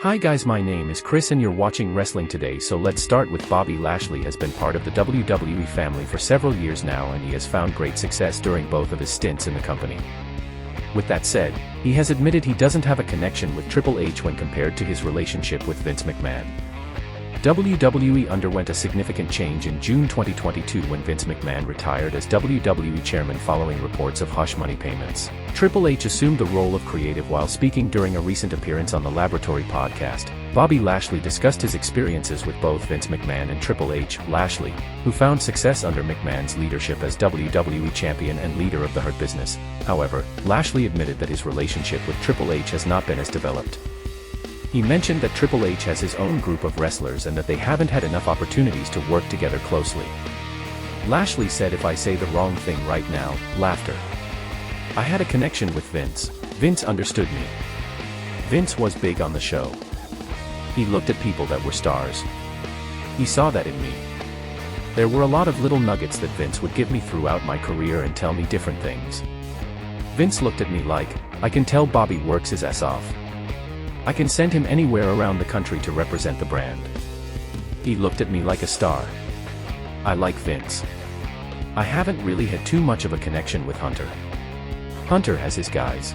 Hi guys, my name is Chris and you're watching Wrestling Today. So let's start with Bobby Lashley has been part of the WWE family for several years now and he has found great success during both of his stints in the company. With that said, he has admitted he doesn't have a connection with Triple H when compared to his relationship with Vince McMahon. WWE underwent a significant change in June 2022 when Vince McMahon retired as WWE chairman following reports of hush money payments. Triple H assumed the role of creative while speaking during a recent appearance on the Laboratory podcast. Bobby Lashley discussed his experiences with both Vince McMahon and Triple H. Lashley, who found success under McMahon's leadership as WWE champion and leader of the Hurt Business. However, Lashley admitted that his relationship with Triple H has not been as developed. He mentioned that Triple H has his own group of wrestlers and that they haven't had enough opportunities to work together closely. Lashley said, "If I say the wrong thing right now, laughter. I had a connection with Vince. Vince understood me. Vince was big on the show. He looked at people that were stars. He saw that in me. There were a lot of little nuggets that Vince would give me throughout my career and tell me different things. Vince looked at me like, I can tell Bobby works his ass off. I can send him anywhere around the country to represent the brand. He looked at me like a star. I like Vince. I haven't really had too much of a connection with Hunter. Hunter has his guys.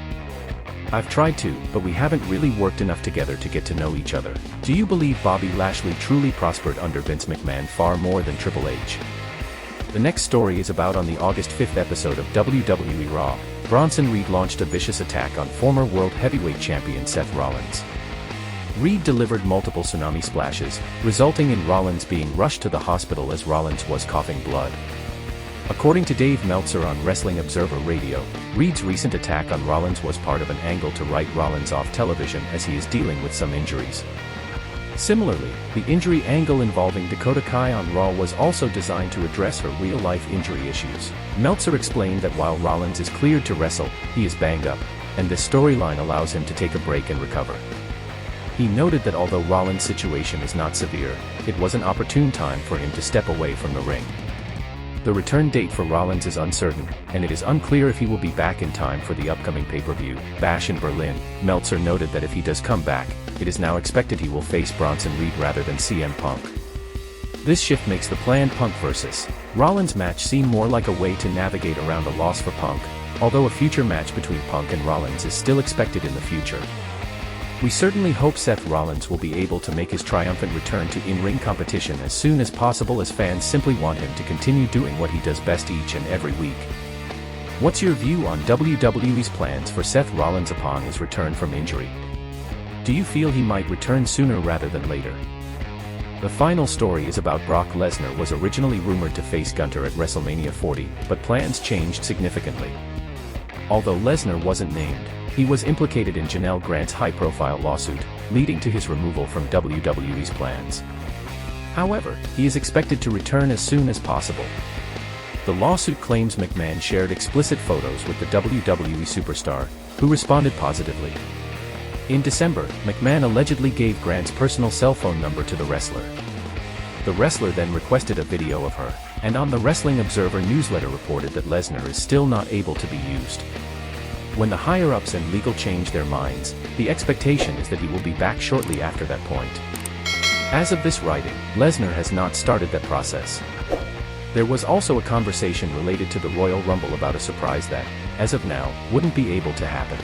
I've tried to, but we haven't really worked enough together to get to know each other." Do you believe Bobby Lashley truly prospered under Vince McMahon far more than Triple H? The next story is about on the August 5th episode of WWE Raw. Bronson Reed launched a vicious attack on former World Heavyweight Champion Seth Rollins. Reed delivered multiple tsunami splashes, resulting in Rollins being rushed to the hospital as Rollins was coughing blood. According to Dave Meltzer on Wrestling Observer Radio, Reed's recent attack on Rollins was part of an angle to write Rollins off television as he is dealing with some injuries. Similarly, the injury angle involving Dakota Kai on Raw was also designed to address her real-life injury issues. Meltzer explained that while Rollins is cleared to wrestle, he is banged up, and this storyline allows him to take a break and recover. He noted that although Rollins' situation is not severe, it was an opportune time for him to step away from the ring. The return date for Rollins is uncertain, and it is unclear if he will be back in time for the upcoming pay-per-view, Bash in Berlin. Meltzer noted that if he does come back, it is now expected he will face Bronson Reed rather than CM Punk. This shift makes the planned Punk vs. Rollins match seem more like a way to navigate around a loss for Punk, although a future match between Punk and Rollins is still expected in the future. We certainly hope Seth Rollins will be able to make his triumphant return to in-ring competition as soon as possible, as fans simply want him to continue doing what he does best each and every week. What's your view on WWE's plans for Seth Rollins upon his return from injury? Do you feel he might return sooner rather than later? The final story is about Brock Lesnar was originally rumored to face Gunther at WrestleMania 40, but plans changed significantly. Although Lesnar wasn't named, he was implicated in Janelle Grant's high-profile lawsuit, leading to his removal from WWE's plans. However, he is expected to return as soon as possible. The lawsuit claims McMahon shared explicit photos with the WWE superstar, who responded positively. In December, McMahon allegedly gave Grant's personal cell phone number to the wrestler. The wrestler then requested a video of her, and on the Wrestling Observer newsletter reported that Lesnar is still not able to be used. When the higher-ups and legal change their minds, the expectation is that he will be back shortly after that point. As of this writing, Lesnar has not started that process. There was also a conversation related to the Royal Rumble about a surprise that, as of now, wouldn't be able to happen.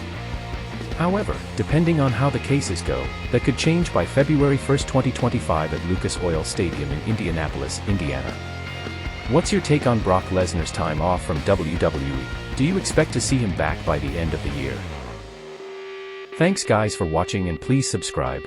However, depending on how the cases go, that could change by February 1, 2025 at Lucas Oil Stadium in Indianapolis, Indiana. What's your take on Brock Lesnar's time off from WWE? Do you expect to see him back by the end of the year? Thanks guys for watching and please subscribe.